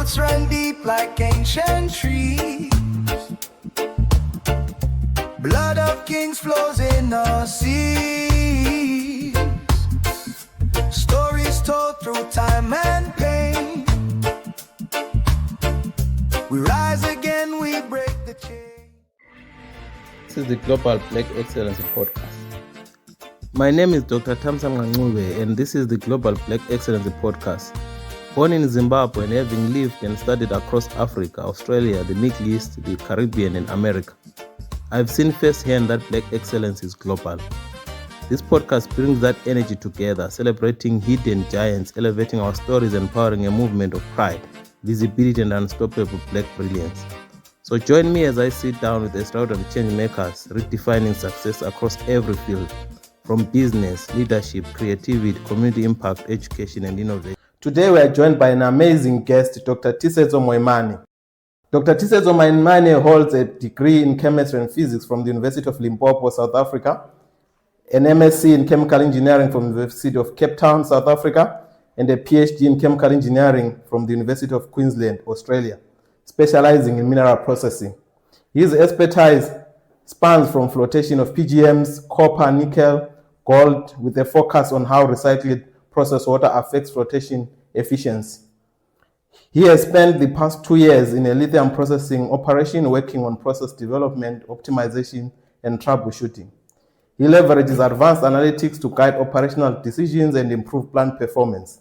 roots run deep like ancient trees. Blood of kings flows in our seas. Stories told through time and pain. We rise again, we break the chain. This is the Global Black Excellence Podcast. My name is Dr. Tamsam Ngangube, and this is the Global Black Excellence Podcast. Born in Zimbabwe and having lived and studied across Africa, Australia, the Middle East, the Caribbean, and America, I've seen firsthand that black excellence is global. This podcast brings that energy together, celebrating hidden giants, elevating our stories, and empowering a movement of pride, visibility, and unstoppable black brilliance. So join me as I sit down with extraordinary change makers, redefining success across every field, from business, leadership, creativity, community impact, education, and innovation. Today we are joined by an amazing guest, Dr. Tiisetso Moimane. Dr. Tiisetso Moimane holds a degree in chemistry and physics from the University of Limpopo, South Africa, an MSc in chemical engineering from the University of Cape Town, South Africa, and a PhD in chemical engineering from the University of Queensland, Australia, specializing in mineral processing. His expertise spans from flotation of PGMs, copper, nickel, gold, with a focus on how recycled processed water affects flotation efficiency. He has spent the past 2 years in a lithium processing operation working on process development, optimization, and troubleshooting. He leverages advanced analytics to guide operational decisions and improve plant performance.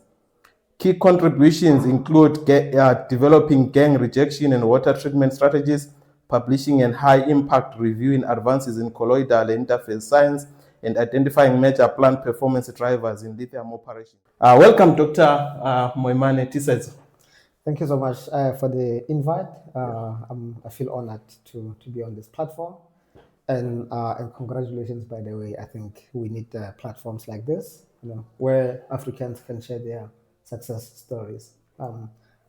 Key contributions include developing gangue-rejection and water treatment strategies, publishing and high-impact reviewing advances in colloidal interface science, and identifying major plant performance drivers in lithium operation. Welcome, Dr. Moimane Tiisetso. Thank you so much for the invite. I feel honored to be on this platform. And congratulations, by the way. I think we need platforms like this, where Africans can share their success stories.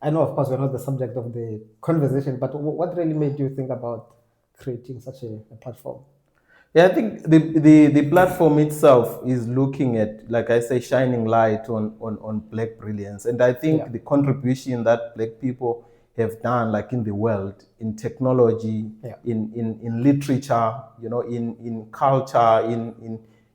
I know, of course, we're not the subject of the conversation, but what really made you think about creating such a platform? Yeah, I think the platform itself is looking at, like I say, shining light on black brilliance. And I think the contribution that black people have done, like in the world, in technology, in literature, in culture,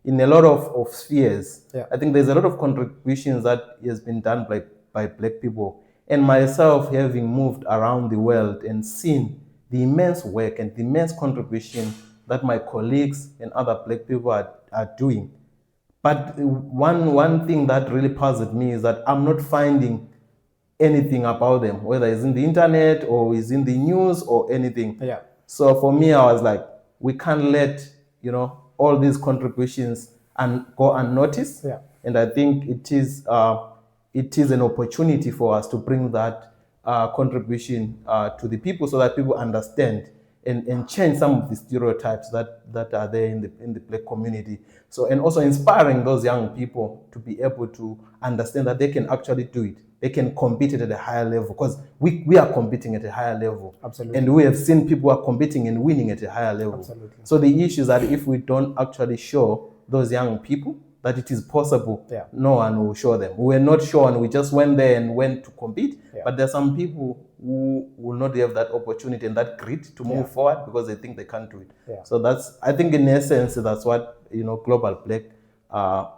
in a lot of spheres. I think there's a lot of contributions that has been done by black people. And myself, having moved around the world and seen the immense work and the immense contribution that my colleagues and other black people are doing. But one thing that really puzzled me is that I'm not finding anything about them, whether it's in the internet or it's in the news or anything. So for me, I was like, we can't let all these contributions go unnoticed. And I think it is an opportunity for us to bring that contribution to the people so that people understand and change some of the stereotypes that are there in the black community. So, and also inspiring those young people to be able to understand that they can actually do it. They can compete at a higher level, because we are competing at a higher level. Absolutely. And we have seen people are competing and winning at a higher level. Absolutely. So the issue is that if we don't actually show those young people that it is possible, no one will show them. We're not sure, and we just went there and went to compete. But there are some people who will not have that opportunity and that grit to move forward because they think they can't do it. So that's, I think in essence, that's what Global Black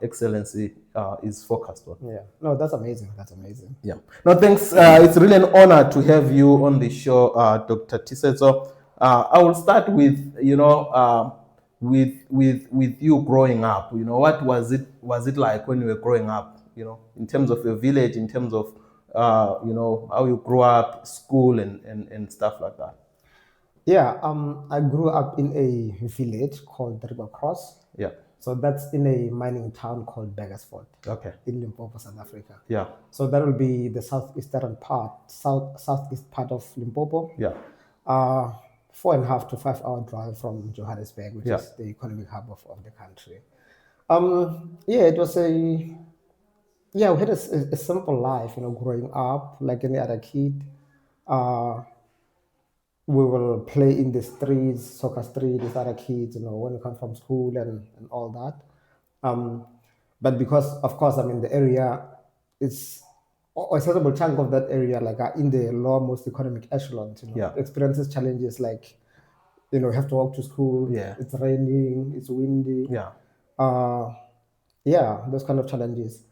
Excellence is focused on. No, that's amazing. That's amazing. No, thanks. It's really an honor to have you on the show, Dr. Tiisetso. I will start with with you growing up. What was it like when you were growing up? In terms of your village, in terms of how you grew up, school, and stuff like that. I grew up in a village called River Cross. So that's in a mining town called Bakersford. In Limpopo, South Africa. So that will be the southeast part of Limpopo. 4.5 to 5 hour drive from Johannesburg, which is the economic hub of the country. It was we had a simple life, growing up like any other kid. We will play in the streets, soccer street with other kids, when we come from school and all that. But because, of course, the area is or a sizable chunk of that area, like are in the lower most economic echelons, Yeah. experiences challenges like, have to walk to school. Yeah. It's raining, it's windy. Yeah. Those kind of challenges.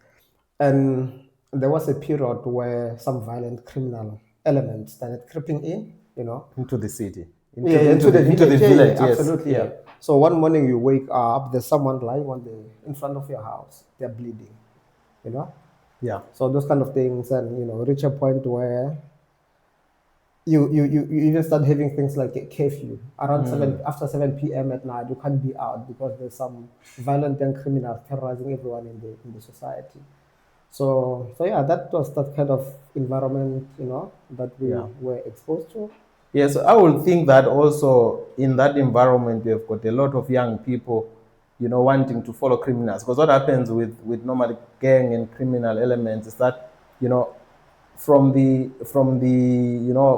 And there was a period where some violent criminal elements started creeping in, Into the city. into the village. Yes. Absolutely. Yeah. So one morning you wake up, there's someone lying in front of your house. They're bleeding, you know. Yeah. So those kind of things, and reach a point where you even start having things like a curfew around after 7 p.m. at night. You can't be out because there's some violent young criminals terrorizing everyone in the society. So yeah, that was that kind of environment, that we were exposed to. Yes, I would think that also in that environment, we have got a lot of young people, wanting to follow criminals. Because what happens with normal gang and criminal elements is that, from the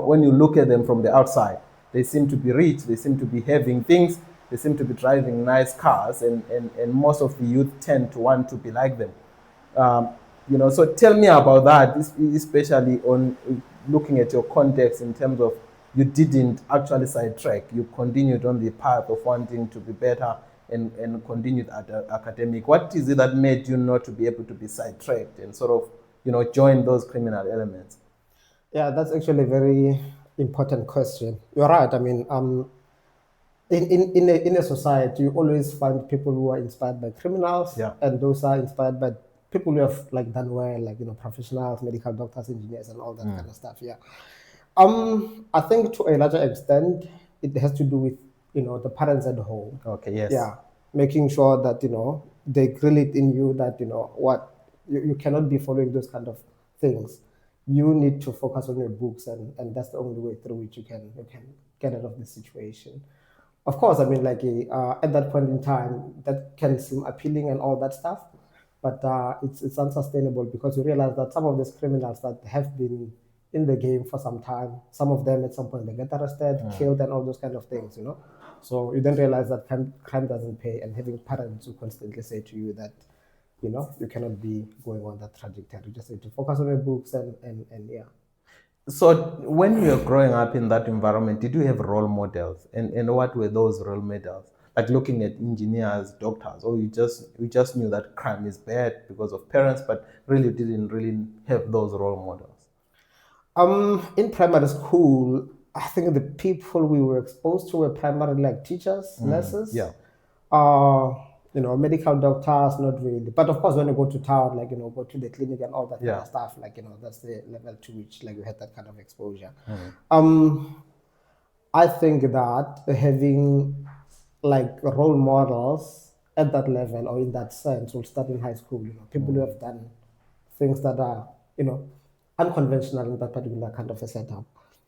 when you look at them from the outside, they seem to be rich, they seem to be having things, they seem to be driving nice cars, and most of the youth tend to want to be like them. So tell me about that, especially on looking at your context in terms of you didn't actually sidetrack. You continued on the path of wanting to be better and continued at academic. What is it that made you not to be able to be sidetracked and sort of, join those criminal elements? Yeah, that's actually a very important question. You're right. I mean, in a society, you always find people who are inspired by criminals, and those are inspired by people who have done well, professionals, medical doctors, engineers, and all that kind of stuff. Yeah. I think to a larger extent, it has to do with the parents at home. Okay. Yes. Yeah, making sure that they grill it in you that what you cannot be following those kind of things. You need to focus on your books, and that's the only way through which you can get out of the situation. Of course, I mean, at that point in time, that can seem appealing and all that stuff, but it's unsustainable because you realize that some of these criminals that have been in the game for some time, some of them at some point they get arrested, killed, and all those kind of things, So you then realize that crime doesn't pay, and having parents who constantly say to you that, you cannot be going on that trajectory. You just need to focus on your books and yeah. So when you were growing up in that environment, did you have role models? And what were those role models? Like looking at engineers, doctors, or you just knew that crime is bad because of parents, but really didn't really have those role models? In primary school, I think the people we were exposed to were primarily like teachers, nurses. Yeah. Medical doctors, not really. But of course, when you go to town, go to the clinic and all that kind of stuff, that's the level to which you had that kind of exposure. I think that having role models at that level or in that sense will start in high school. People who have done things that are, unconventional in that particular kind of a setup.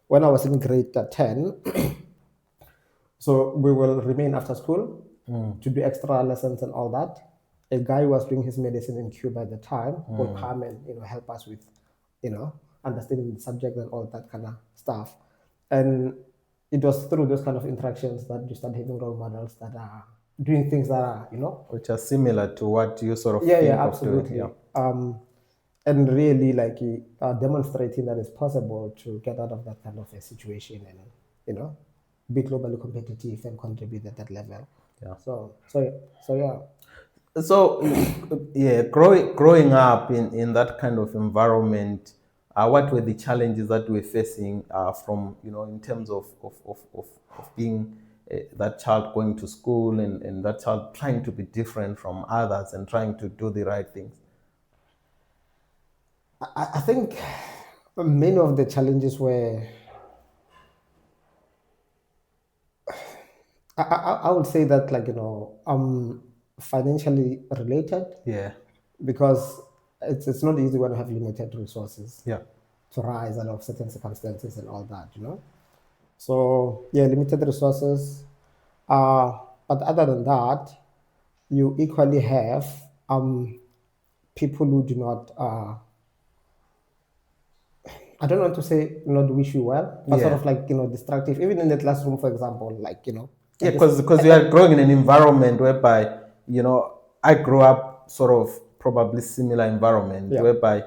When I was in grade 10, so we will remain after school to do extra lessons and all that. A guy who was doing his medicine in Cuba at the time would come and help us with understanding the subject and all that kind of stuff. And it was through those kind of interactions that you start having role models that are doing things that are which are similar to what you sort of think absolutely of doing. And really demonstrating that it's possible to get out of that kind of a situation and be globally competitive and contribute at that level. Yeah. So yeah. So yeah, growing up in that kind of environment, what were the challenges that you were facing from in terms of being that child going to school and that child trying to be different from others and trying to do the right things? I think many of the challenges were, I would say that financially related. Yeah. Because it's not easy when you have limited resources. Yeah. To rise out of certain circumstances and all that, So yeah, limited resources. But other than that, you equally have people who do not. I don't want to say not wish you well, but sort of destructive. Even in the classroom, for example, Yeah, because we are growing in an environment whereby I grew up sort of probably similar environment whereby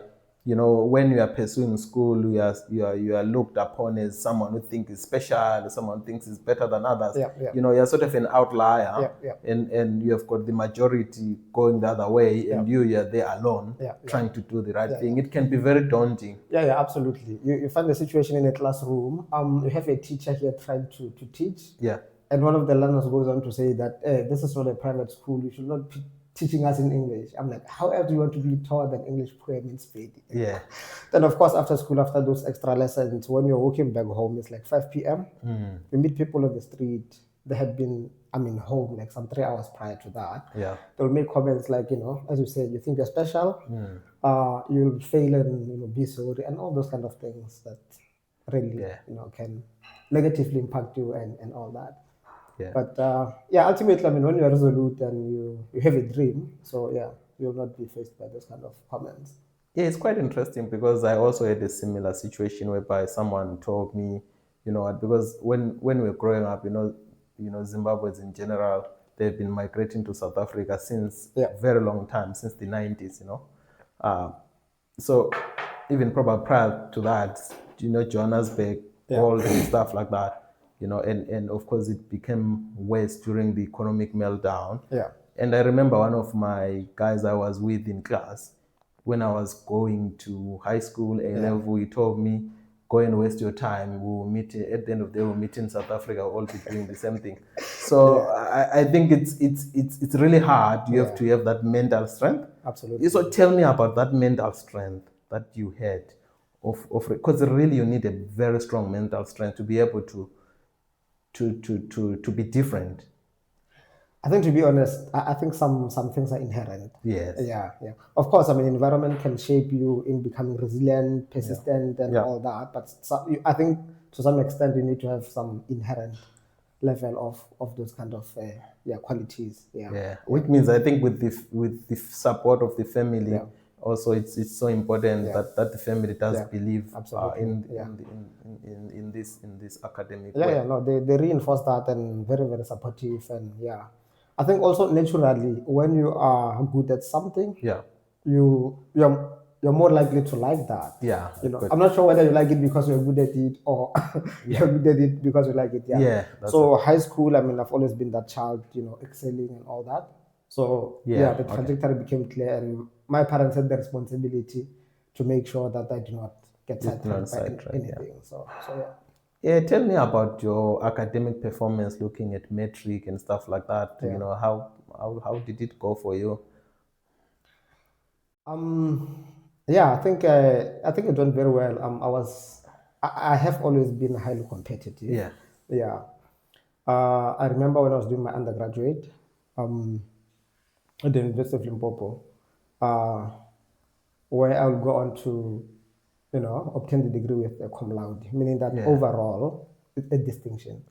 when you are pursuing school, you are looked upon as someone who thinks is special, someone who thinks is better than others. You're sort of an outlier, and you have got the majority going the other way, and you're there alone, trying to do the right thing. It can be very daunting. Yeah, absolutely. You find the situation in a classroom. You have a teacher here trying to teach. Yeah. And one of the learners goes on to say that this is not a private school. You should not be teaching us in English. I'm like, how else do you want to be taught that English poem means baby? Yeah. Then, of course, after school, after those extra lessons, when you're walking back home, it's like 5 p.m. You meet people on the street. They had been, home like some 3 hours prior to that. Yeah. They'll make comments like, as you say, you think you're special, you'll fail and be sorry, and all those kind of things that really, can negatively impact you and all that. Yeah. But ultimately, when you're resolute and you have a dream, so you'll not be faced by those kind of comments. Yeah, it's quite interesting because I also had a similar situation whereby someone told me, because when we were growing up, Zimbabweans in general, they've been migrating to South Africa since a very long time, since the 90s, So even probably prior to that, Johannesburg, gold and stuff like that. And of course it became worse during the economic meltdown. Yeah. And I remember one of my guys I was with in class, when I was going to high school, A-level, he told me, go and waste your time. We will meet at the end of the day. We'll meet in South Africa. We'll all be doing the same thing. So I think it's really hard. You have to have that mental strength. Absolutely. So tell me about that mental strength that you had, because really you need a very strong mental strength to be able to be different. I think, to be honest, I think some things are inherent. Yes. Yeah. Of course, environment can shape you in becoming resilient, persistent, and all that. But I think to some extent you need to have some inherent level of those kind of qualities. Yeah. Which means I think with the support of the family. Also, it's so important that the family does believe in this academic way. No, they reinforce that and very, very supportive, and I think also naturally when you are good at something, you're more likely to like that. Yeah. I'm not sure whether you like it because you're good at it or you're good at it because you like it. So high school, I've always been that child, excelling and all that. So the trajectory became clear, and my parents had the responsibility to make sure that I do not get sidetracked by anything. Yeah, tell me about your academic performance, looking at metric and stuff like that. How did it go for you? I think it went very well. I have always been highly competitive. I remember when I was doing my undergraduate at the University of Limpopo, where I would go on to, obtain the degree with a cum laude, meaning that overall, it's a distinction.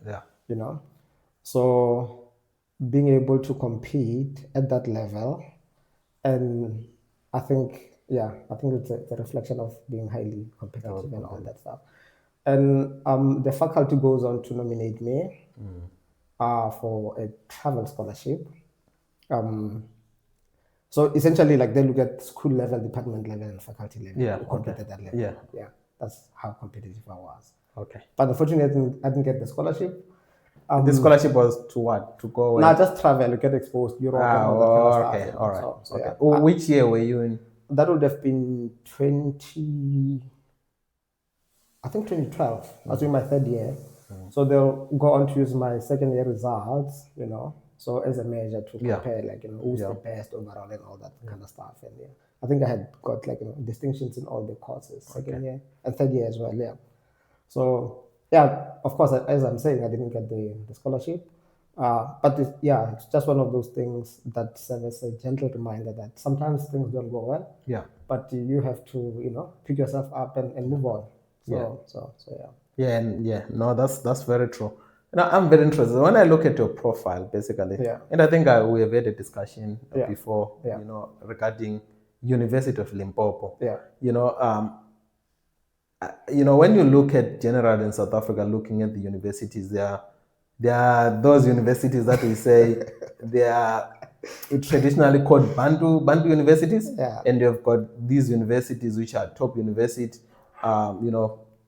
So being able to compete at that level, and I think it's a reflection of being highly competitive and all that stuff. And the faculty goes on to nominate me for a travel scholarship. So essentially, they look at school level, department level, and faculty level. You compete at that level. Yeah, that's how competitive I was. Okay. But unfortunately, I didn't get the scholarship. The scholarship was to what? To go? No, just travel, get exposed, Europe, and all that kind of stuff. All right. So, which year were you in? That would have been 2012. I was in my third year. So they'll go on to use my second year results, so as a measure to compare, who's the best overall and all that kind of stuff. And I think I had got distinctions in all the courses, second year and third year as well. Yeah. So of course, as I'm saying, I didn't get the scholarship. But it's just one of those things that serve as a gentle reminder that sometimes things don't go well. Yeah. But you have to, pick yourself up and move on. No, that's very true. I'm very interested when I look at your profile, basically. And I think we have had a discussion before, regarding University of Limpopo. When you look at general in South Africa, looking at the universities, there are those universities that we say they are traditionally called Bantu universities, Yeah. and you've got these universities which are top university,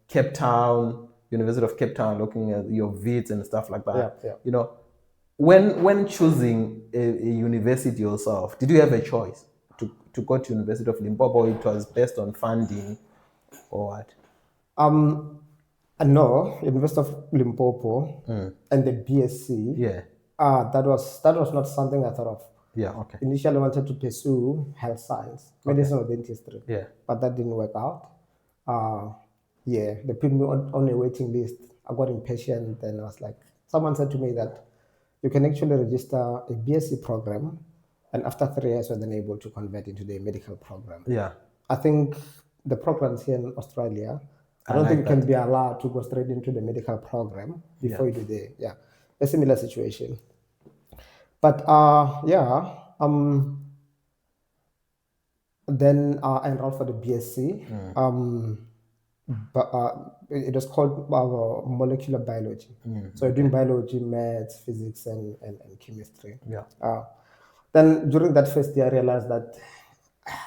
Cape Town, University of Cape Town, looking at your VITs and stuff like that. Yeah. When choosing a university yourself, did you have a choice to go to University of Limpopo? It was based on funding or what? No, University of Limpopo and the BSc. Yeah. That was not something I thought of. Yeah. Okay. Initially, I wanted to pursue health science, medicine or dentistry. Yeah. But that didn't work out. They put me on a waiting list. I got impatient, and I was like, someone said to me that you can actually register a BSc program, and after 3 years, you're then able to convert into the medical program. Yeah. I think the programs here in Australia, I don't like think you can be allowed to go straight into the medical program before you do a similar situation. But then I enrolled for the BSc. But it was called molecular biology. So you're doing biology, maths, physics, and chemistry. Yeah. Then during that first year, I realized that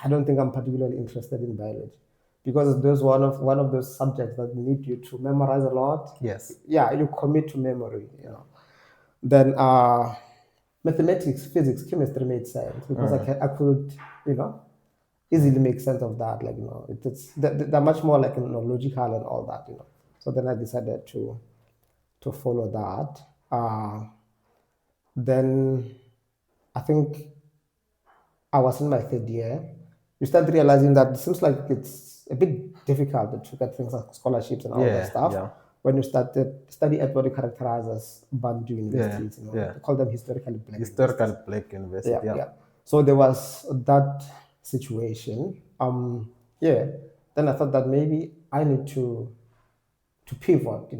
I don't think I'm particularly interested in biology, because there's one of those subjects that need you to memorize a lot. Yes. Yeah, you commit to memory. Then mathematics, physics, chemistry made sense, because I could easily make sense of that. They're much more logical and all that. So then I decided to follow that. Then I think I was in my third year. You start realizing that it seems like it's a bit difficult to get things like scholarships and all that stuff. Yeah. When you started study at what you characterize as Bantu universities, They call them historically black. Historical black university. Yeah. So there was that situation. Then I thought that maybe I need to pivot,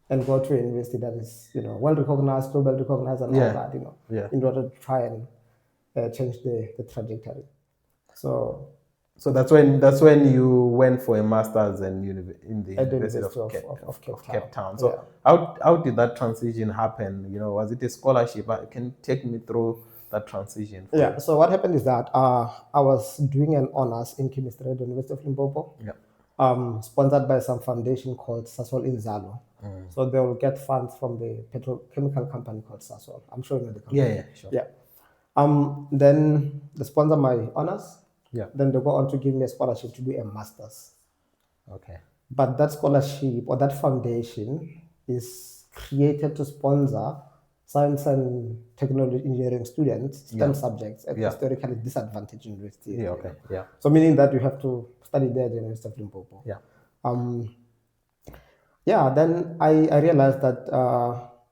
and go to a university that is, well recognized, global recognized, and all that, in order to try and change the trajectory. So that's when you went for a master's in the at the University of Cape Town. So how did that transition happen? Was it a scholarship? Can you take me through that transition? Yeah. So what happened is that I was doing an honors in chemistry at the University of Limpopo. Yeah. Sponsored by some foundation called Sasol Inzalo. So they will get funds from the petrochemical company called Sasol. I'm sure you know the company. Yeah, sure. Yeah. Then they sponsor my honors. Yeah. Then they go on to give me a scholarship to do a master's. Okay. But that scholarship or that foundation is created to sponsor science and technology engineering students, STEM subjects at historically disadvantaged universities. Yeah, okay. Yeah. So meaning that you have to study there at the University of Limpopo. Yeah. Then I realized that,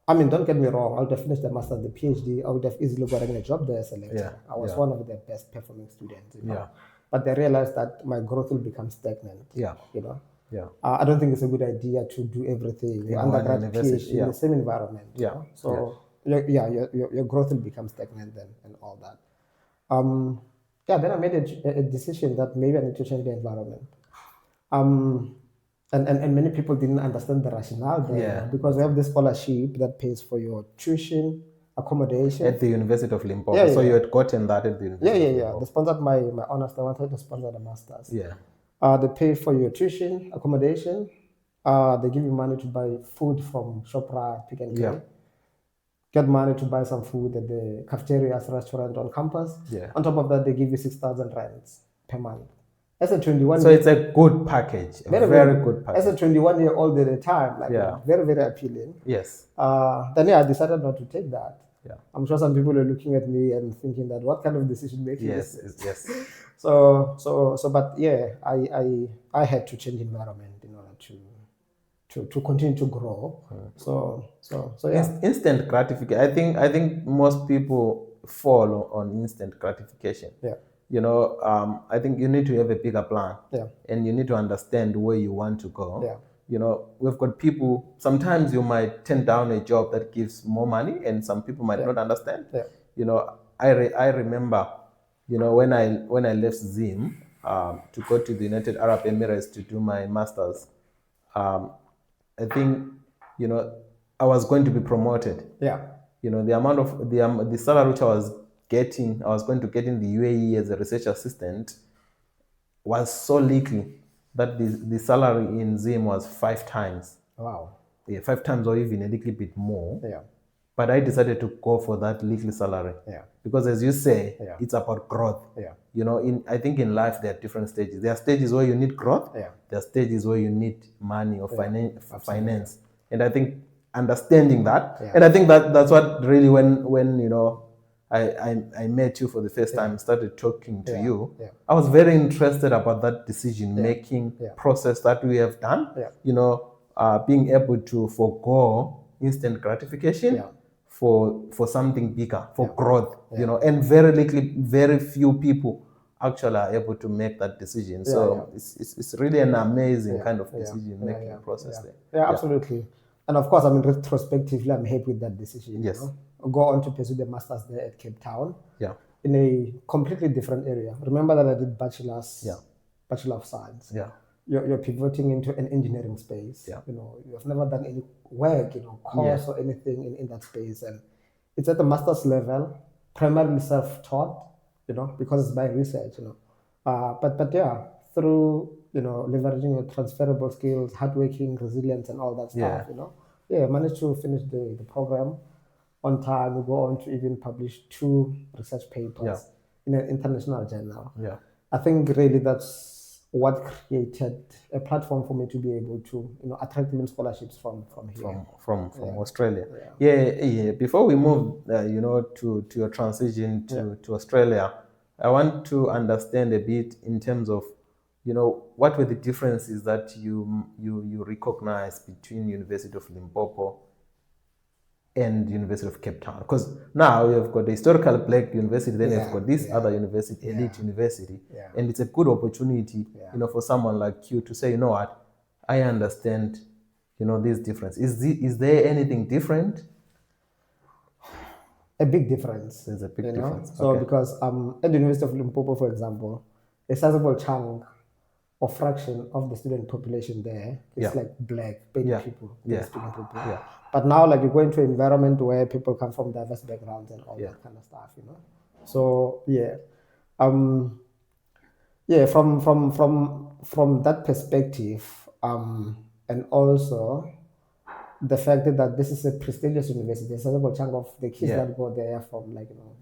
don't get me wrong, I would have finished the master's, the PhD, I would have easily gotten a job there as a lecturer. Yeah. I was one of the best performing students. Yeah. But I realized that my growth will become stagnant. Yeah. Yeah. I don't think it's a good idea to do everything, undergrad, PhD, in the same environment. Yeah. So your growth will become stagnant then and all that. Then I made a decision that maybe I need to change the environment. And many people didn't understand the rationale there, because we have this scholarship that pays for your tuition, accommodation. At the University of Limpopo. So you had gotten that at the University of Limpopo. They sponsored my honors. They wanted to sponsor the masters. Yeah. They pay for your tuition, accommodation. They give you money to buy food from ShopRite, Pick and Pay. Yeah. Get money to buy some food at the cafeteria's restaurant on campus. Yeah. On top of that, they give you 6,000 rands per month. As a 21. So it's a good package, very good package. As a 21-year-old at the time, very, very appealing. Yes. Then I decided not to take that. Yeah. I'm sure some people are looking at me and thinking that what kind of decision making is this? Yes. But I had to change environment in order to continue to grow. So yeah. Instant gratification. I think most people fall on instant gratification. Yeah. I think you need to have a bigger plan. Yeah. And you need to understand where you want to go. Yeah. We've got people, sometimes you might turn down a job that gives more money, and some people might not understand. Yeah. I remember, when I left Zim to go to the United Arab Emirates to do my master's, I think, I was going to be promoted. Yeah. The amount of the salary which I was going to get in the UAE as a research assistant was so little that the salary in Zim was 5 times. Wow. Yeah, 5 times or even a little bit more. Yeah. But I decided to go for that little salary. Yeah. Because as you say, Yeah. it's about growth. Yeah. You know, I think in life there are different stages. There are stages where you need growth. Yeah. There are stages where you need money or Absolutely. finance. And I think understanding that, Yeah. and I think that's what really when you know I met you for the first time, started talking to you. Yeah. I was very interested about that decision making Yeah. process that we have done. Yeah. You know, being able to forego instant gratification Yeah. for something bigger, for growth. You know, and very few people actually are able to make that decision. So it's really an amazing kind of decision making process there. Yeah, absolutely. And of course, I mean, retrospectively, I'm happy with that decision. Yes. You know? Go on to pursue the master's there at Cape Town. Yeah. In a completely different area. Remember that I did Bachelor of Science. Yeah. You're pivoting into an engineering space. Yeah. You know, you have never done any work, you know, course or anything in that space. And it's at the master's level, primarily self-taught, you know, because it's by research, you know. But yeah, through, you know, leveraging your transferable skills, hardworking, resilience, and all that stuff, you know. Yeah, I managed to finish the program on time. We go on to even publish 2 research papers in an international journal. Yeah. I think really that's what created a platform for me to be able to, you know, attract even scholarships from here. From Australia. Yeah. Before we move, you know, to your transition to Australia, I want to understand a bit in terms of, you know, what were the differences that you recognize between University of Limpopo and University of Cape Town? Because now you've got the historical black university, then you've got this other university, elite university, and it's a good opportunity, you know, for someone like you to say, you know what, I understand, you know, this difference. Is there anything different? A big difference. There's a big difference. So because at the University of Limpopo, for example, a sizable chunk or fraction of the student population there is like black, people, student people. But now, like, you go into an environment where people come from diverse backgrounds and all that kind of stuff, you know. So from that perspective, and also the fact that this is a prestigious university, a sizable chunk of the kids that go there from, like, you know,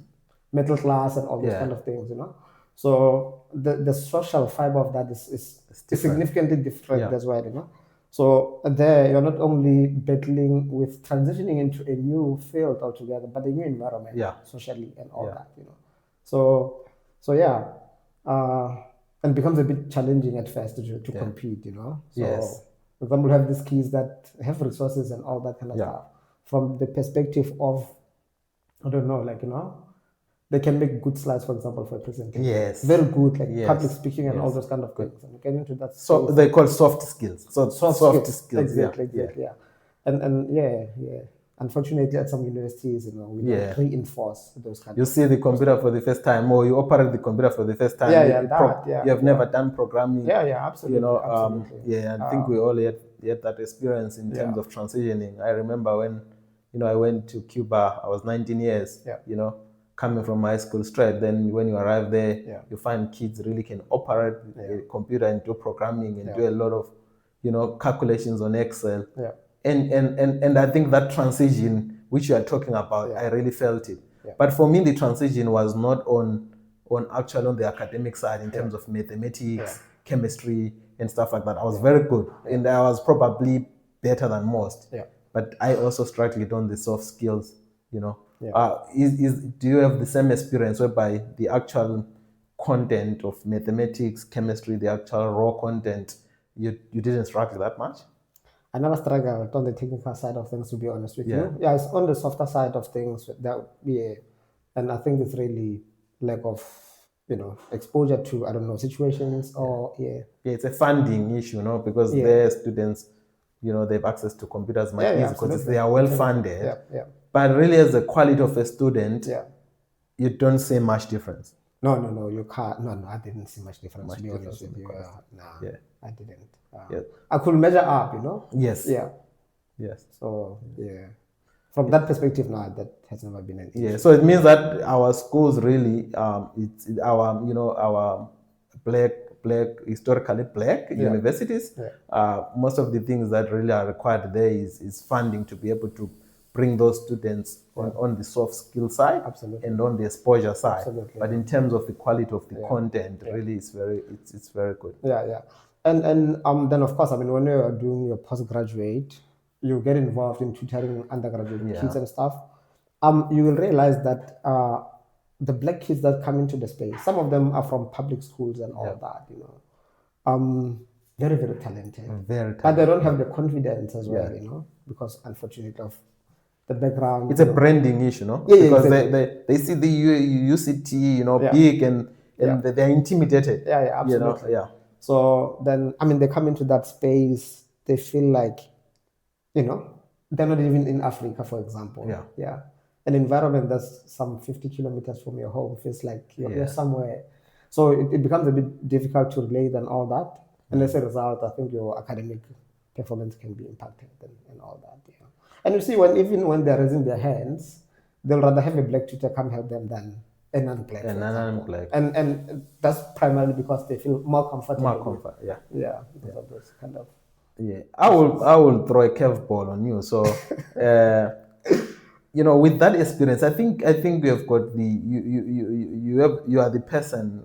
middle class and all those kind of things, you know. So the social fiber of that is significantly different as well, you know. So there you're not only battling with transitioning into a new field altogether, but a new environment socially and all that, you know. So and it becomes a bit challenging at first to compete, you know. So for example, we have these kids that have resources and all that kind of stuff. From the perspective of, I don't know, like, you know, they can make good slides, for example, for a presentation. Yes. Very good, like public speaking and all those kind of things. And get into that. So they call soft skills. So soft skills. Exactly. And unfortunately, at some universities, you know, we don't reinforce those kind you see the computer for the first time, or you operate the computer for the first time. You have never done programming. Yeah, absolutely. You know, absolutely. I think we all had that experience in terms of transitioning. I remember when, you know, I went to Cuba, I was 19 years, you know, coming from high school straight. Then when you arrive there, you find kids really can operate a computer and do programming and do a lot of, you know, calculations on Excel. And I think that transition which you are talking about, I really felt it. But for me, the transition was not on the academic side in terms of mathematics, chemistry, and stuff like that. I was very good, and I was probably better than most. But I also struggled on the soft skills, you know. Do you have the same experience whereby the actual content of mathematics, chemistry, the actual raw content, you didn't struggle that much? I never struggled on the technical side of things, to be honest with you. Yeah, it's on the softer side of things that and I think it's really lack of, you know, exposure to, I don't know, situations or it's a funding issue, no, because their students, you know, they have access to computers much easier because they are well funded. But really, as the quality of a student, you don't see much difference. No, you can't. No, I didn't see much difference, to be honest with you. I didn't. I could measure up, you know? Yes. Yeah. Yes. So, From that perspective, no, that has never been an issue. Yeah, so it means that our schools really, it's our, our black, historically black universities, most of the things that really are required there is funding to be able to bring those students on the soft skill side and on the exposure side. But in terms of the quality of the content, really it's very good. And then of course, I mean, when you are doing your postgraduate, you get involved in tutoring undergraduate kids and stuff. You will realize that the black kids that come into the space, some of them are from public schools and all that, very, very talented. But they don't have the confidence as well, because unfortunately of the background. It's a branding issue, no? Because exactly. they see the UCT, big and they're intimidated. Absolutely. So then, I mean, they come into that space, they feel like, they're not even in Africa, for example. An environment that's some 50 kilometers from your home feels like you're somewhere. So it becomes a bit difficult to relate and all that. And as a result, I think your academic performance can be impacted and all that. And you see, even when they're raising their hands, they'll rather have a black tutor come help them than a non-black. And that's primarily because they feel more comfortable. Because of those kind of. I will throw a curveball on you. So, with that experience, I think you have got you are the person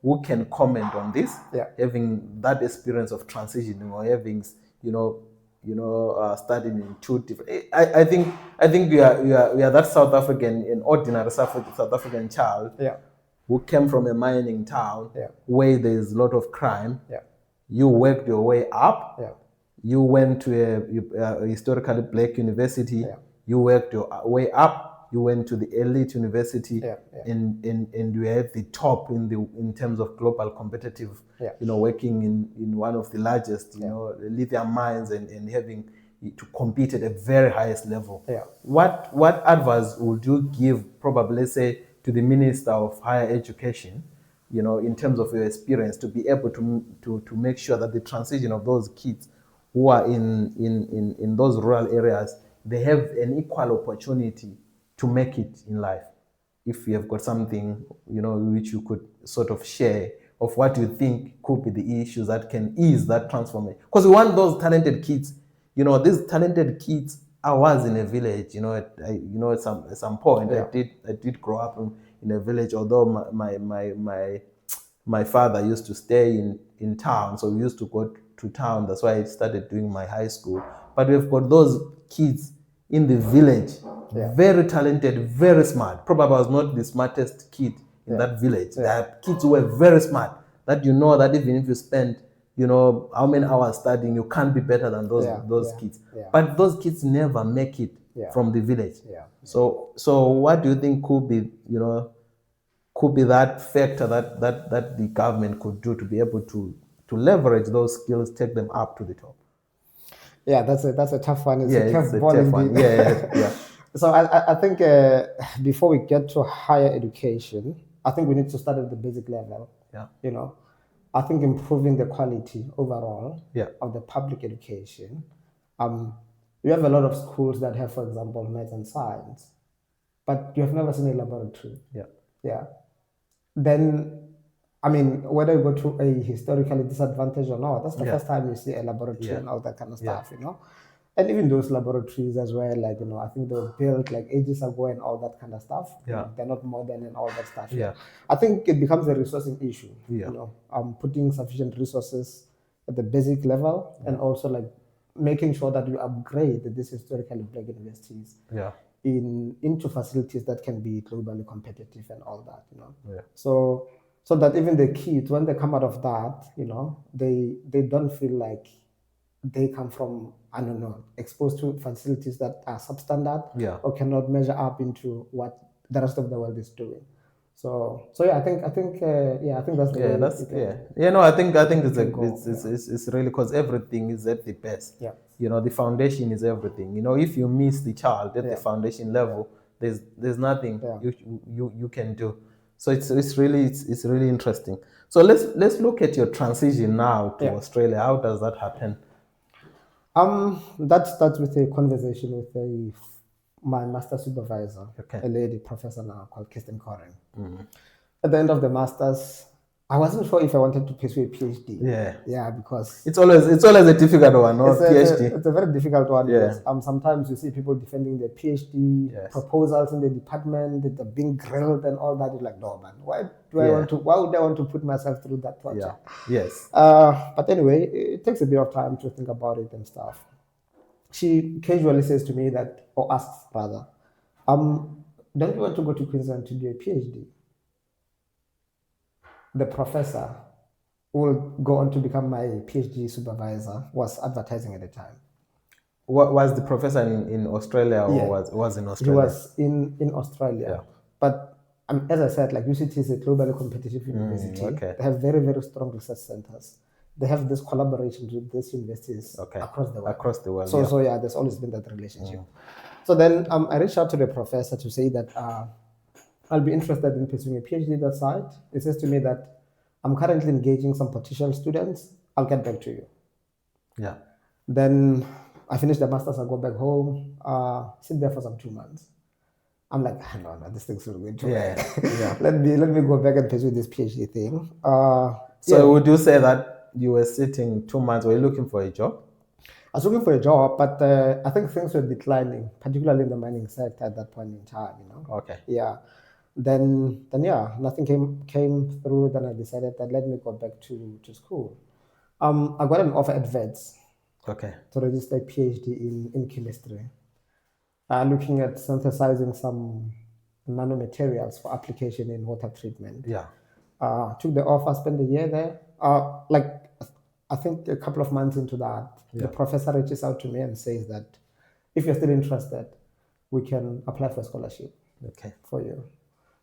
who can comment on this, having that experience of transitioning or having studying in two different. I think we are that South African, an ordinary South African child who came from a mining town where there is a lot of crime. You worked your way up. You went to a historically black university. You worked your way up. You went to the elite university, and you are at the top in terms of global competitive. Working in one of the largest, lithium mines and having to compete at a very highest level. What advice would you give, probably, let's say, to the Minister of Higher Education, in terms of your experience, to be able to make sure that the transition of those kids who are in those rural areas, they have an equal opportunity to make it in life? If you have got something, which you could sort of share of what you think could be the issues that can ease that transformation. Because we want those talented kids, these talented kids. I was in a village, at some point. I did grow up in a village, although my father used to stay in town, so we used to go to town. That's why I started doing my high school. But we've got those kids in the village, very talented, very smart. Probably I was not the smartest kid in that village. There are kids who were very smart, that that even if you spend how many hours studying, you can't be better than those kids. But those kids never make it from the village. So what do you think could be that factor that the government could do to be able to leverage those skills, take them up to the top? That's a tough one. It's a tough one. So I think before we get to higher education, I think we need to start at the basic level. I think improving the quality overall of the public education. You have a lot of schools that have, for example, maths and science, but you have never seen a laboratory. Then, I mean, whether you go to a historically disadvantaged or not, that's the first time you see a laboratory and all that kind of stuff, And even those laboratories as well, I think they were built like ages ago and all that kind of stuff. They're not modern and all that stuff. I think it becomes a resourcing issue. Putting sufficient resources at the basic level and also making sure that you upgrade these historically black universities into facilities that can be globally competitive and all that. So that even the kids, when they come out of that, they don't feel like they come from, I don't know, exposed to facilities that are substandard or cannot measure up into what the rest of the world is doing. So I think that's the way. I think it's really, because everything is at the best. The foundation is everything. If you miss the child at the foundation level, there's nothing you can do. So it's really interesting. So let's look at your transition now to Australia. How does that happen? That starts with a conversation with a my master supervisor, Okay. a lady professor now called Kirsten Coren. At the end of the masters, I wasn't sure if I wanted to pursue a PhD. Yeah, because it's always a difficult one, or PhD. it's a very difficult one. Yeah. Because, sometimes you see people defending their PhD Yes. proposals in the department, they're being grilled and all that. You're like, no, man, why would I want to put myself through that torture? Yes. But anyway, it takes a bit of time to think about it and stuff. She casually says to me that, or asks rather, don't you want to go to Queensland to do a PhD? The professor who will go on to become my PhD supervisor was advertising at the time. Was the professor in Australia, or Yeah. was in He Australia? was in Australia. Yeah. But as I said, like UCT is a globally competitive university. Okay. They have very, very strong research centers. They have this collaboration with these universities across the world. Across the world. So there's always been that relationship. So then I reached out to the professor to say that I'll be interested in pursuing a PhD that side. He says to me that I'm currently engaging some potential students. I'll get back to you. Yeah. Then I finish the masters, I go back home, sit there for some 2 months. I'm like, no, this thing's not going to work. Yeah. let me go back and pursue this PhD thing. So would you say that you were sitting 2 months? Were you looking for a job? I was looking for a job, but I think things were declining, particularly in the mining sector at that point in time. Okay. Yeah. Then nothing came through. Then I decided that let me go back to school. I got an offer at VETS. Okay. To register a PhD in chemistry. Looking at synthesizing some nanomaterials for application in water treatment. Yeah. Took the offer, spent a year there. I think a couple of months into that, the professor reaches out to me and says that if you're still interested, we can apply for a scholarship for you.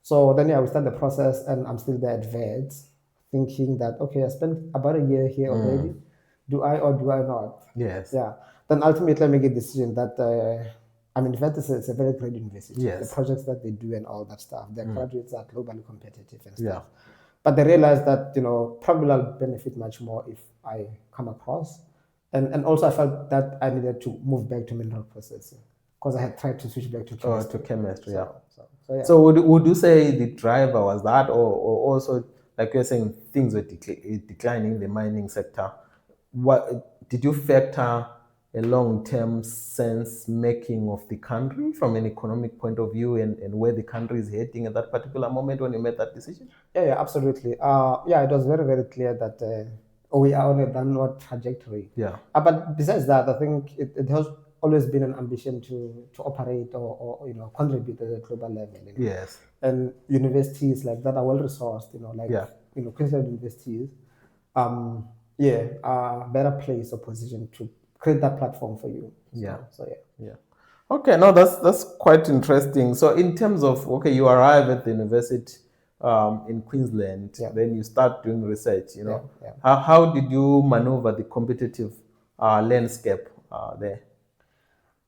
So then we start the process, and I'm still there at VETS, thinking that, okay, I spent about a year here already. Do I or do I not? Yes. Yeah. Then ultimately I make a decision that, VETS is a very great university. Yes. The projects that they do and all that stuff, their graduates are globally competitive and stuff. Yeah. But they realized that, probably I'll benefit much more if I come across. And also I felt that I needed to move back to mineral processing because I had tried to switch back to chemistry. To chemistry, So would you say the driver was that, or also, like you're saying, things were declining in the mining sector? What did you factor a long-term sense making of the country from an economic point of view, and where the country is heading at that particular moment when you made that decision? Yeah, absolutely. It was very, very clear that we are on a downward trajectory. Yeah. But besides that, I think it has always been an ambition to operate or contribute at a global level. Yes. And universities like that are well resourced. Queensland universities, are better place or position to create that platform for you. Yeah. Yeah. Okay, no, that's quite interesting. So in terms of, you arrive at the university in Queensland, then you start doing research, How did you maneuver the competitive landscape there?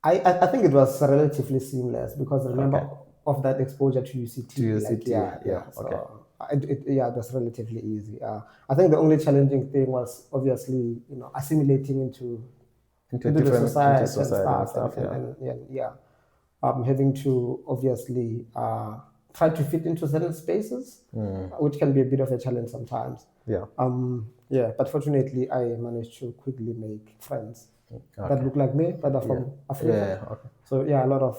I think it was relatively seamless because remember of that exposure to UCT. It was relatively easy. I think the only challenging thing was obviously, assimilating into the society and stuff. Having to obviously try to fit into certain spaces, which can be a bit of a challenge sometimes. But fortunately, I managed to quickly make friends that look like me, but are from Africa. So a lot of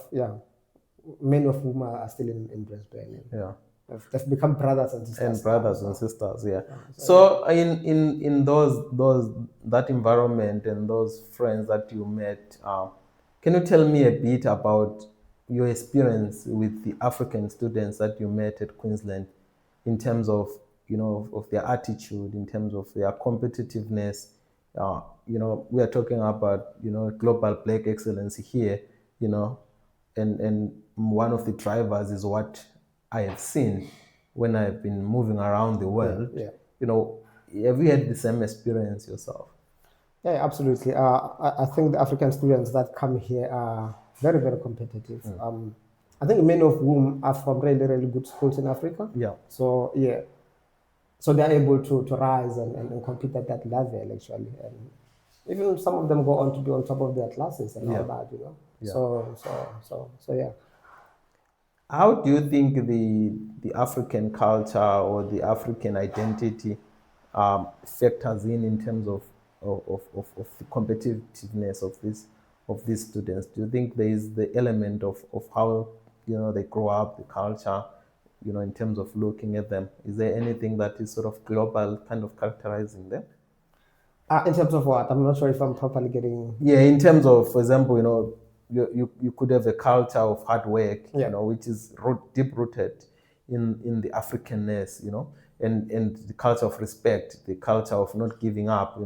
many of whom are still in Brisbane. They've become brothers and sisters. So in that environment and those friends that you met, can you tell me a bit about your experience with the African students that you met at Queensland, in terms of of their attitude, in terms of their competitiveness? We are talking about global black excellence here, and one of the drivers is what I have seen when I've been moving around the world. Have you had the same experience yourself? Yeah, absolutely. I think the African students that come here are very, very competitive. I think many of whom are from really, really good schools in Africa. So they're able to rise and compete at that level, actually. And even some of them go on to be on top of their classes and all that, So yeah. How do you think the African culture or the African identity factors in terms of the competitiveness of these students? Do you think there is the element of how they grow up, the culture, in terms of looking at them? Is there anything that is sort of global kind of characterizing them? In terms of what? I'm not sure if I'm properly getting. Yeah, in terms of, for example, you could have a culture of hard work, which is deep rooted in the Africanness, and the culture of respect, the culture of not giving up,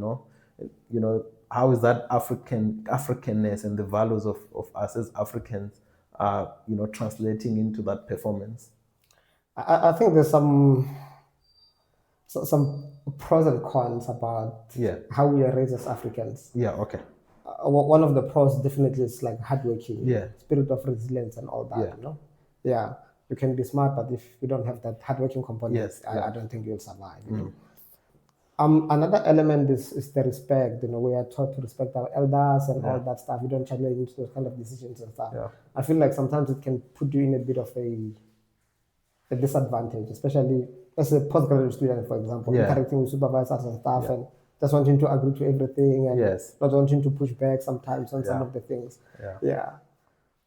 how is that Africanness and the values of us as Africans, translating into that performance? I think there's some pros and cons about how we are raised as Africans. Yeah, okay. One of the pros definitely is like hardworking, Yeah. spirit of resilience and all that, Yeah, you can be smart, but if you don't have that hardworking component, I don't think you'll survive, Another element is the respect, we are taught to respect our elders and all that stuff. You don't challenge those kind of decisions and stuff. Yeah. I feel like sometimes it can put you in a bit of a disadvantage, especially as a postgraduate student, for example, interacting with supervisors and staff and just wanting to agree to everything and not wanting to push back sometimes on some of the things.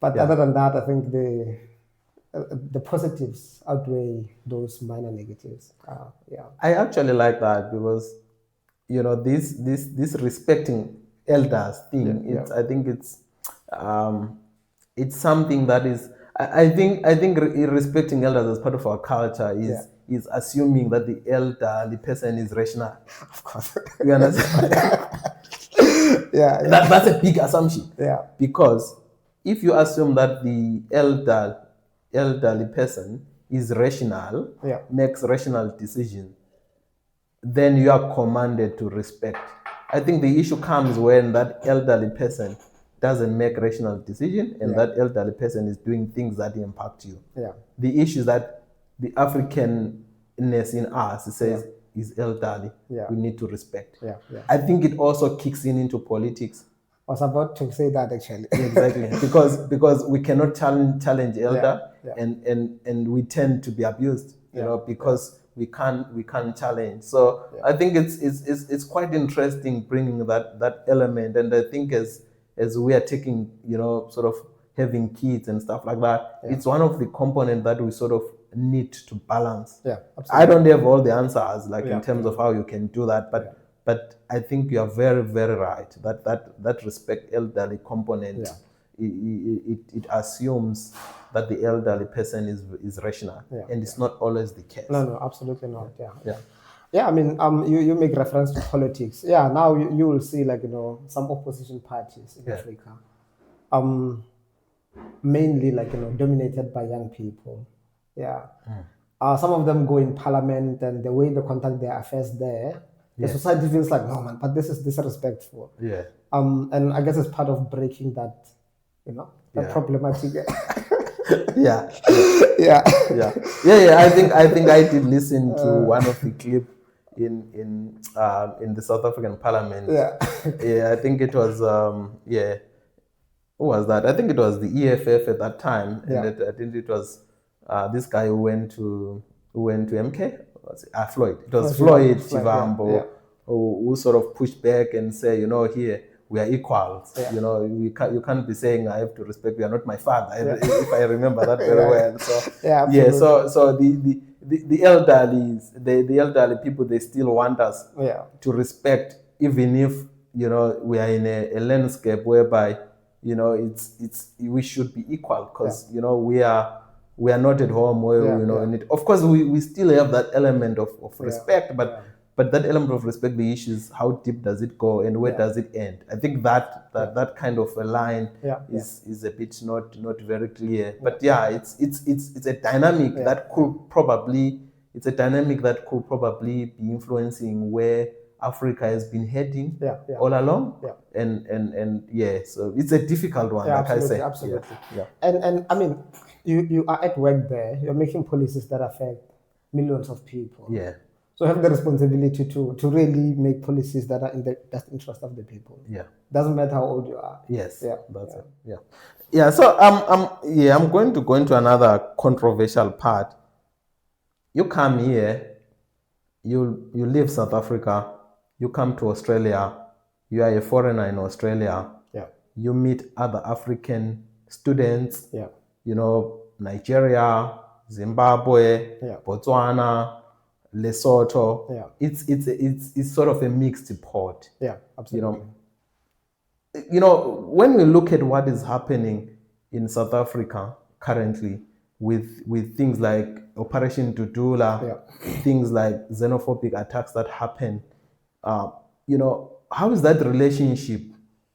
But other than that, I think the positives outweigh those minor negatives. I actually like that because this respecting elders thing. I think it's something that is. I think respecting elders as part of our culture is assuming that the elderly person is rational. Of course. You understand? That's a big assumption. Yeah. Because if you assume that the elderly person is rational, makes rational decisions, then you are commanded to respect. I think the issue comes when that elderly person doesn't make rational decision and that elderly person is doing things that impact you. The issue is that the Africanness in us says is elderly. We need to respect. I think it also kicks into politics. I was about to say that actually. Exactly. because we cannot challenge elder and we tend to be abused, because we can't challenge. So I think it's quite interesting bringing that element, and I think as we are taking, sort of having kids and stuff like that, it's one of the components that we sort of need to balance. Absolutely. I don't have all the answers, in terms of how you can do that, but I think you are very, very right. That respect elderly component, it assumes that the elderly person is rational, and it's not always the case. No, absolutely not. Yeah, I mean, you make reference to politics. Yeah, now you will see some opposition parties in Africa, mainly dominated by young people. Some of them go in parliament, and the way they conduct their affairs there, the society feels like, no man, but this is disrespectful. And I guess it's part of breaking that, that problematic. I think I did listen to one of the clip in the South African Parliament. I think it was who was that? I think it was the EFF at that time, and I think it was this guy who went to MK. Floyd. It was Floyd Chivambo who sort of pushed back and said, here we are equals. You can't be saying I have to respect you. You're not my father. If I remember that very well. So so the elderly people, they still want us to respect, even if we are in a landscape whereby we should be equal, because we are not at home where in it. Of course, we still have that element of respect, but that element of respect, the issue is how deep does it go and where does it end? I think that kind of a line is a bit not very clear. But it's a dynamic that could probably be influencing where Africa has been heading all along. And so it's a difficult one, like I say. Absolutely. And I mean, you are at work there, you're making policies that affect millions of people. So So have the responsibility to really make policies that are in the best interest of the people. Yeah. Doesn't matter how old you are. Yes. Yeah. That's it. Yeah. Yeah. So I'm going to go into another controversial part. You come here, you leave South Africa, you come to Australia, you are a foreigner in Australia. Yeah. You meet other African students. Yeah. You know, Nigeria, Zimbabwe, Yeah. Botswana, Lesotho. Yeah. It's sort of a mixed pot. Yeah. Absolutely. You know, when we look at what is happening in South Africa currently with things like Operation Tutula, things like xenophobic attacks that happen, you know, how is that relationship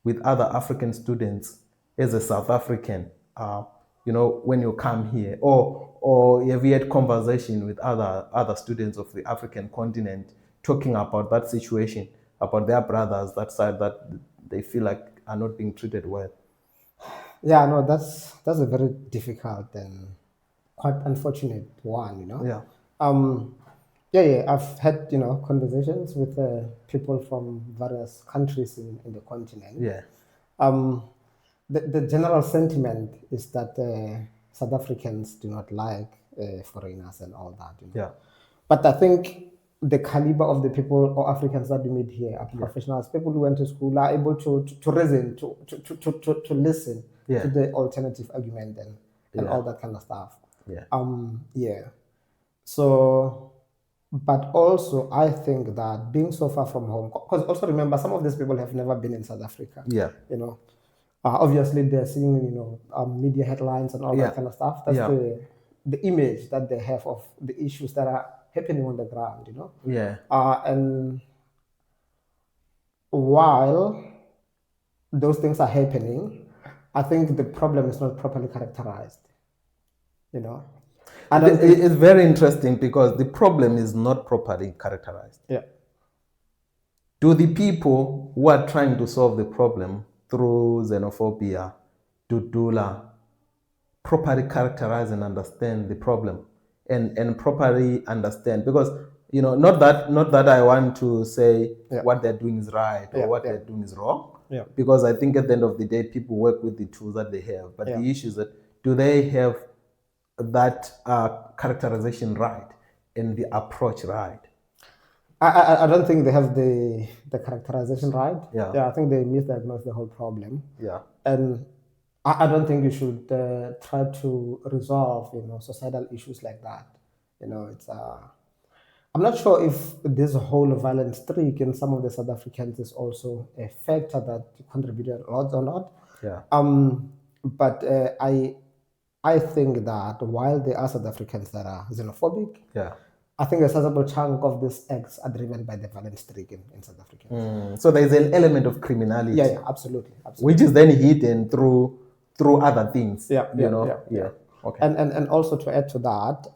with other African students as a South African? You know, when you come here, or have you had conversation with other students of the African continent talking about that situation, about their brothers that side that they feel like are not being treated well? Yeah, no, that's a very difficult and quite unfortunate one, you know. Yeah. Yeah, I've had, you know, conversations with people from various countries in the continent. Yeah. The general sentiment is that South Africans do not like foreigners and all that, you know. Yeah. But I think the caliber of the people or Africans that we meet here are professionals, people who went to school, are able to reason, to listen to the alternative argument and all that kind of stuff. Yeah. Yeah. So, but also I think that being so far from home, because also remember, some of these people have never been in South Africa. Yeah. You know, obviously they're seeing, you know, media headlines and all that kind of stuff. That's the image that they have of the issues that are happening on the ground, you know. Yeah. And while those things are happening, I think the problem is not properly characterized, you know. And It's very interesting because the problem is not properly characterized. Yeah. Do the people who are trying to solve the problem through xenophobia, Tutula, properly characterize and understand the problem and properly understand? Because, you know, not that I want to say what they're doing is right or what they're doing is wrong. Yeah. Because I think at the end of the day, people work with the tools that they have. But the issue is that, do they have that characterization right and the approach right? I don't think they have the characterization right. Yeah. I think they misdiagnose the whole problem. Yeah. And I don't think you should try to resolve, you know, societal issues like that. You know, it's I'm not sure if this whole violent streak in some of the South Africans is also a factor that contributed a lot or not. Yeah. But I think that while there are South Africans that are xenophobic, I think a sizable chunk of these acts are driven by the violent streak in South Africa. So there's an element of criminality. Yeah, absolutely. Which is then hidden through other things. Yeah. Okay. And also to add to that,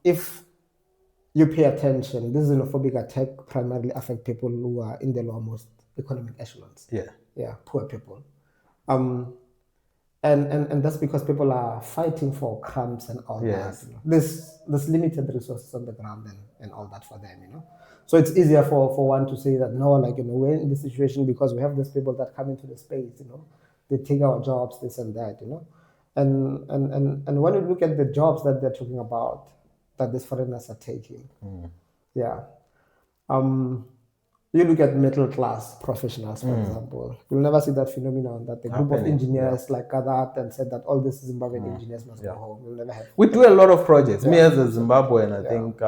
if you pay attention, this xenophobic attack primarily affect people who are in the lowermost economic echelons. Yeah, poor people. And that's because people are fighting for crumbs and all that. You know? There's limited resources on the ground and all that for them, you know. So it's easier for one to say that, no, like, you know, we're in this situation because we have these people that come into the space, you know, they take our jobs, this and that, you know. And when you look at the jobs that they're talking about, that these foreigners are taking, you look at middle class professionals, for example, you'll never see that phenomenon that the group of engineers like gathered and said that all these Zimbabwean engineers must go home. You'll never have. We do a lot of projects. Me as a Zimbabwean, I think,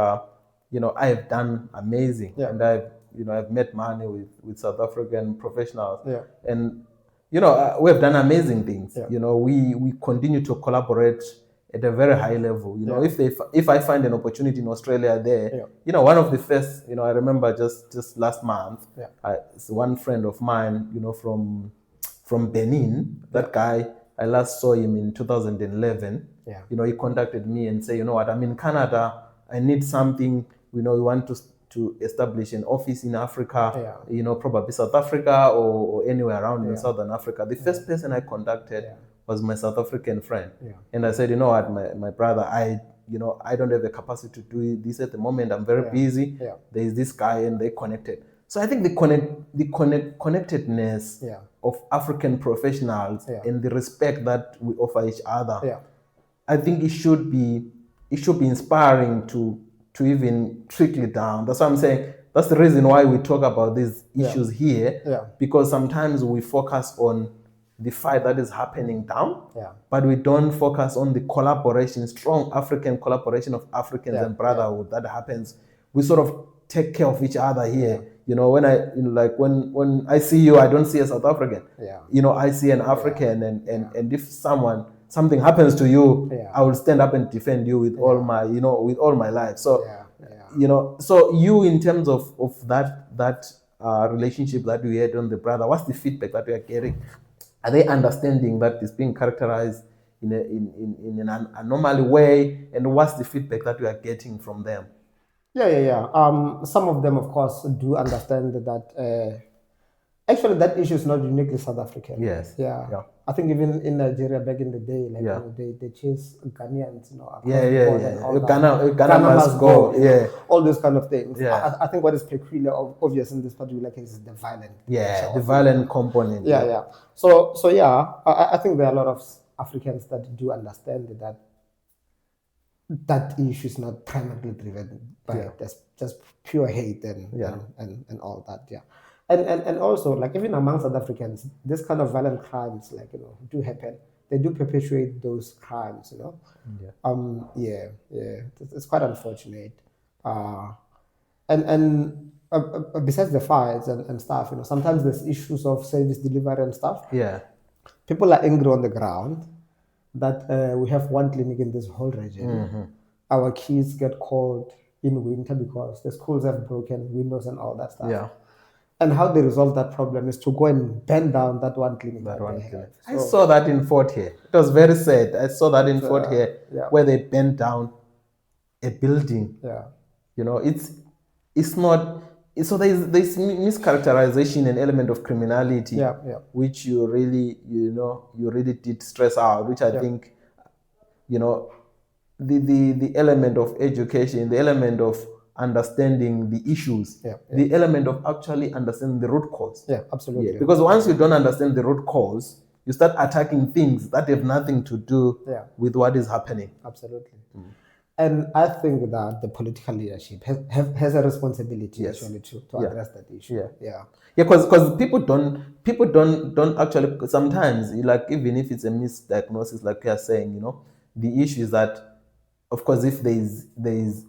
you know, I have done amazing. And I've met money with South African professionals. And, you know, we have done amazing things. You know, we continue to collaborate at a very high level. You know, if I find an opportunity in Australia there, you know, one of the first, you know, I remember just last month, one friend of mine, you know, from Benin, that guy, I last saw him in 2011. You know, he contacted me and said, you know what, I'm in Canada, I need something, you know, we want to establish an office in Africa, you know, probably South Africa or anywhere around in Southern Africa. The first person I contacted was my South African friend. And I said, you know what, my brother, I don't have the capacity to do this at the moment. I'm very busy. Yeah. There is this guy, and they connected. So I think the connectedness of African professionals and the respect that we offer each other, I think it should be inspiring to even trickle down. That's what I'm saying. That's the reason why we talk about these issues here, because sometimes we focus on the fight that is happening down, but we don't focus on the collaboration, strong African collaboration of Africans and brotherhood that happens. We sort of take care of each other here. When I see you, I don't see a South African. I see an African, and if something happens to you, I will stand up and defend you with all my, with all my life. So, so you, in terms of that relationship that we had on the brother, what's the feedback that we are getting? Are they understanding that it's being characterized in an anomaly way? And what's the feedback that we are getting from them? Some of them, of course, do understand that actually that issue is not uniquely South African. Yes. Yeah. I think even in Nigeria back in the day, they chase Ghanaians, Ghana must go. Yeah. All those kind of things. Yeah. I think what is peculiar, obvious in this particular case is the violent. Yeah, the violent component. So I think there are a lot of Africans that do understand that issue is not primarily driven by just pure hate and all that. And also, like, even among South Africans, this kind of violent crimes, do happen. They do perpetuate those crimes, It's quite unfortunate. And besides the fights and stuff, sometimes there's issues of service delivery and stuff. Yeah. People are angry on the ground that we have one clinic in this whole region. Mm-hmm. Our kids get called in winter because the schools have broken windows and all that stuff. Yeah. And how they resolve that problem is to go and bend down that one clinic. I saw that in Fort here. It was very sad. I saw that in Fort here, where they bent down a building. It's not. So there's mischaracterization and element of criminality, which you really did stress out. Which I think, the element of education, the element of understanding the issues, the element of actually understanding the root cause. Absolutely. Because once you don't understand the root cause, you start attacking things that have nothing to do with what is happening. Absolutely. And I think that the political leadership has a responsibility actually to address that issue. Because people don't actually, sometimes, like, even if it's a misdiagnosis, like you are saying, the issue is that, of course, if there is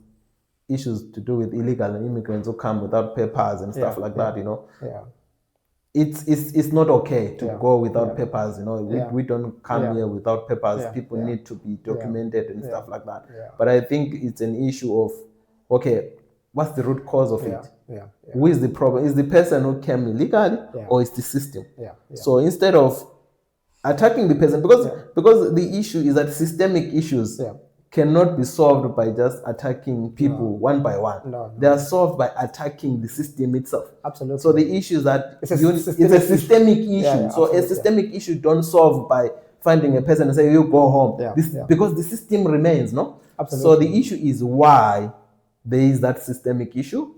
issues to do with illegal immigrants who come without papers and stuff like that, it's not okay to go without papers. We don't come here without papers. People need to be documented and stuff like that. But I think it's an issue of, okay, what's the root cause of it? Who is the problem? Is the person who came illegally, or is the system? So instead of attacking the person, because the issue is that systemic issues cannot be solved by just attacking people one by one. They are solved by attacking the system itself. Absolutely. So the issue is that it's a systemic issue. So a systemic issue don't solve by finding a person and say, you go home. Because the system remains, no? Absolutely. So the issue is why there is that systemic issue.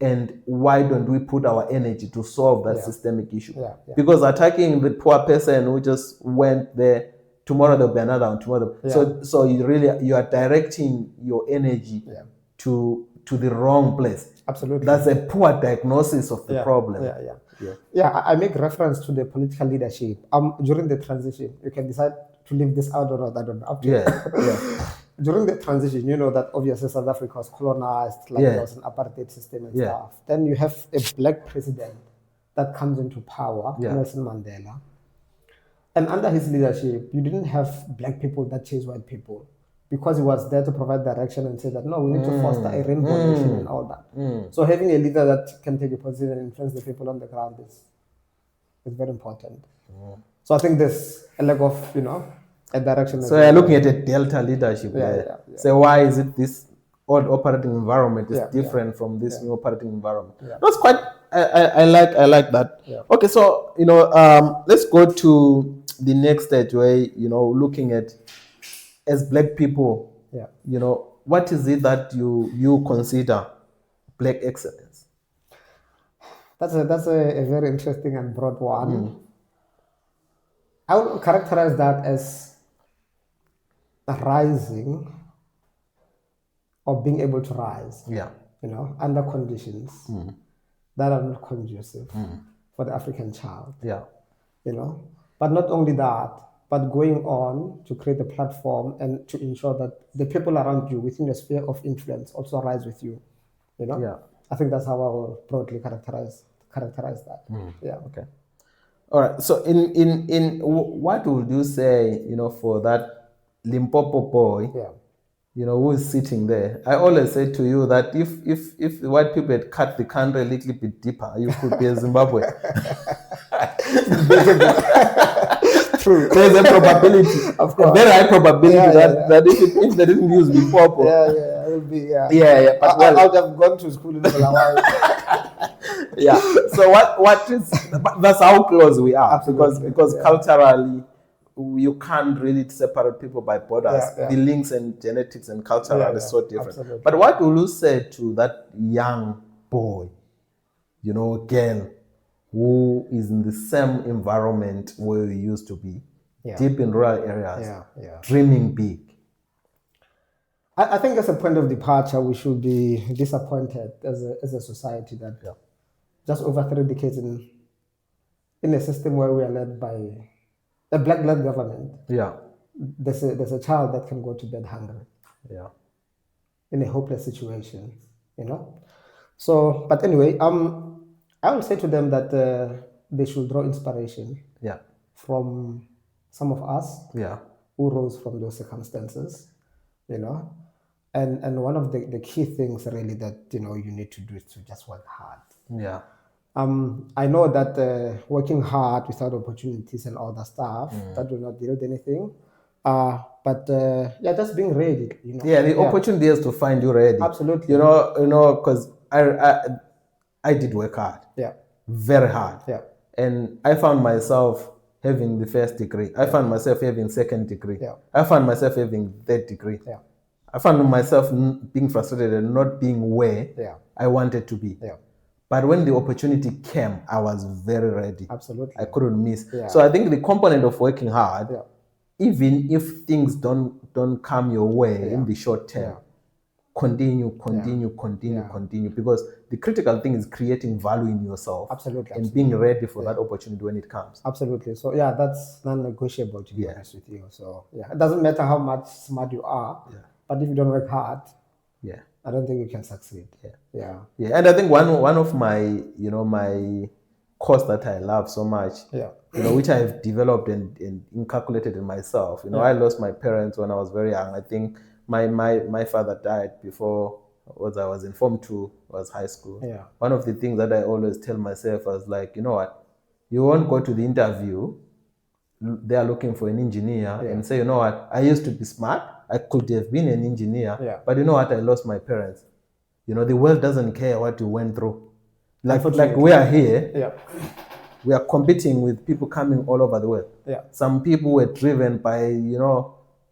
And why don't we put our energy to solve that systemic issue? Because attacking the poor person who just went there, tomorrow there'll be another one, tomorrow. So you are directing your energy to the wrong place. Absolutely. That's a poor diagnosis of the problem. I make reference to the political leadership. During the transition, you can decide to leave this out or not. I don't know. During the transition, that obviously South Africa was colonized, there was an apartheid system and stuff. Then you have a black president that comes into power, Nelson Mandela. And under his leadership, you didn't have black people that chase white people, because he was there to provide direction and say that, no, we need to foster a rainbow nation and all that. So having a leader that can take a position and influence the people on the ground is very important. So I think there's a lack of, a direction. So you're looking at a delta leadership. So why is it this old operating environment is different from this new operating environment? That's quite, I like that. Okay, so, let's go to the next stage where, looking at, as black people, Yeah. What is it that you consider black excellence? That's a very interesting and broad one. I would characterize that as rising or being able to rise, Yeah. under conditions that are not conducive for the African child, Yeah. But not only that, but going on to create a platform and to ensure that the people around you within your sphere of influence also rise with you, Yeah. I think that's how I will broadly characterize that. Yeah. Okay. All right. So in what would you say, for that Limpopo boy, Yeah. who is sitting there? I always say to you that if the white people had cut the country a little bit deeper, you could be a Zimbabwe. True. There's a probability, Of course. a very high probability Yeah. that if they didn't use Limpopo, I will be. Yeah. But I would have gone to school in Bulawayo. yeah. So what is? But that's how close we are. Absolutely. Because culturally, you can't really separate people by borders. Yeah. The links and genetics and culture are so different. Absolutely. But what will you say to that young boy, girl, who is in the same environment where you used to be, deep in rural areas, dreaming big? I think as a point of departure, we should be disappointed as a society that just over 3 decades in a system where we are led by a black-led government, there's a child that can go to bed hungry, in a hopeless situation, So, but anyway, I will say to them that they should draw inspiration, from some of us, who rose from those circumstances, and one of the key things really that you need to do is to just work hard. I know that working hard without opportunities and all that stuff, that will not yield anything. But just being ready. The opportunity is to find you ready. Absolutely. Because I did work hard. Very hard. And I found myself having the first degree. I found myself having second degree. I found myself having third degree. I found myself being frustrated and not being where I wanted to be. But when the opportunity came, I was very ready. Absolutely. I couldn't miss. So I think the component of working hard, even if things don't come your way in the short term, continue, because the critical thing is creating value in yourself. Absolutely. And being ready for that opportunity when it comes. Absolutely. So that's non-negotiable, to be honest with you. So it doesn't matter how much smart you are, but if you don't work hard, I don't think you can succeed. And I think one of my my course that I love so much, which I have developed and inculcated in myself. I lost my parents when I was very young. I think my father died before what I was informed to was high school. One of the things that I always tell myself was like, what, you won't go to the interview, they are looking for an engineer, and say, what, I used to be smart, I could have been an engineer, but what, I lost my parents. The world doesn't care what you went through. Like we are here, we are competing with people coming all over the world. Some people were driven by,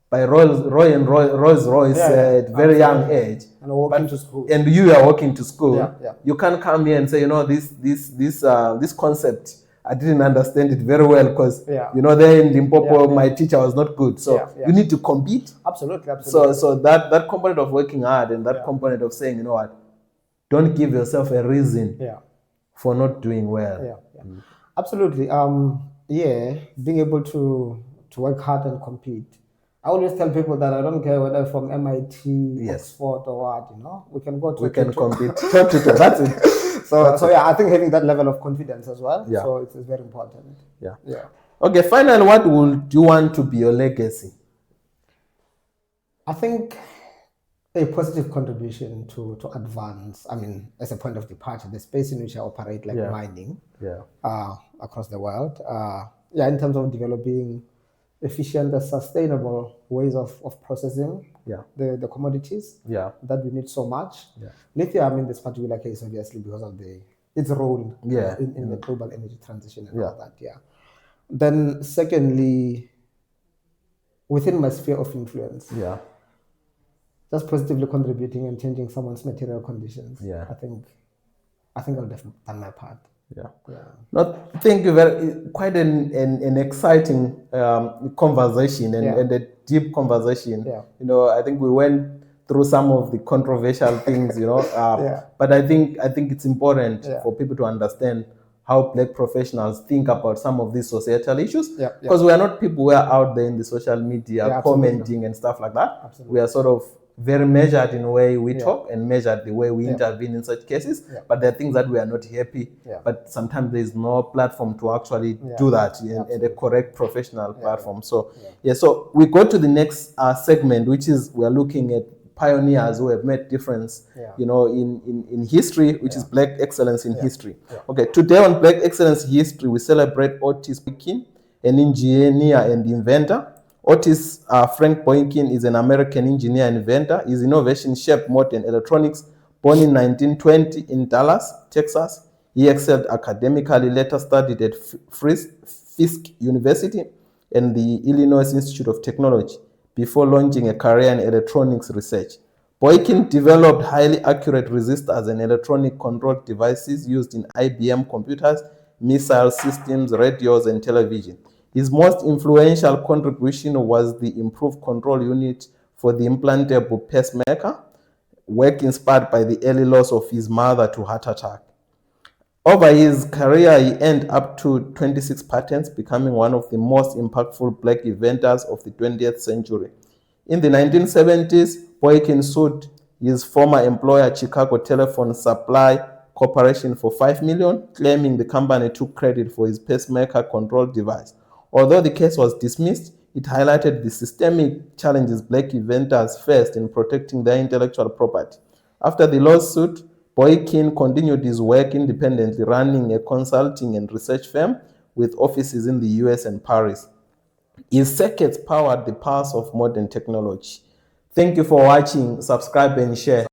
by Rolls Royce at very young age, and walking to school. And you are walking to school. You can't come here and say, this concept, I didn't understand it very well because there in Limpopo, my teacher was not good. So you need to compete. Absolutely. So that component of working hard and that component of saying, what, don't give yourself a reason for not doing well. Absolutely. Being able to work hard and compete. I always tell people that I don't care whether from MIT, Oxford, or what. We can go to. We can compete. That's it. So I think having that level of confidence as well. So it's very important. Okay. Finally, what would you want to be your legacy? I think a positive contribution to advance. I mean, as a point of departure, the space in which I operate, like mining, across the world. In terms of developing efficient and sustainable ways of processing the commodities that we need so much. Lithium in this particular case, obviously, because of its role in the global energy transition and all that. Then secondly, within my sphere of influence, just positively contributing and changing someone's material conditions. Yeah. I think I'll have done my part. Yeah. Yeah. No, thank you very. Quite an exciting conversation and a deep conversation. Yeah. You know, I think we went through some of the controversial things. You know, Yeah. but I think it's important Yeah. for people to understand how Black professionals think about some of these societal issues. Yeah. Because we are not people who are out there in the social media Yeah, absolutely. commenting and stuff like that. Absolutely. We are sort of very measured in the way we Yeah. talk and measured the way we Yeah. intervene in such cases. Yeah. But there are things that we are not happy. Yeah. But sometimes there is no platform to actually Yeah. do that in Absolutely. a correct professional platform. So Yeah. so we go to the next segment, which is we are looking at pioneers who have made difference, Yeah. you know, in history, which is Black excellence in history. Yeah. Okay, today on Black excellence history, we celebrate Otis Boykin, an engineer and inventor. Otis Frank Boykin is an American engineer and inventor. His innovation shaped modern electronics. Born in 1920 in Dallas, Texas, he excelled academically, later studied at Fisk University and the Illinois Institute of Technology before launching a career in electronics research. Boykin developed highly accurate resistors and electronic control devices used in IBM computers, missile systems, radios, and television. His most influential contribution was the improved control unit for the implantable pacemaker, work inspired by the early loss of his mother to heart attack. Over his career, he earned up to 26 patents, becoming one of the most impactful Black inventors of the 20th century. In the 1970s, Boykin sued his former employer, Chicago Telephone Supply Corporation, for $5 million, claiming the company took credit for his pacemaker control device. Although the case was dismissed, it highlighted the systemic challenges Black inventors faced in protecting their intellectual property. After the lawsuit, Boykin continued his work independently, running a consulting and research firm with offices in the US and Paris. His circuits powered the paths of modern technology. Thank you for watching. Subscribe and share.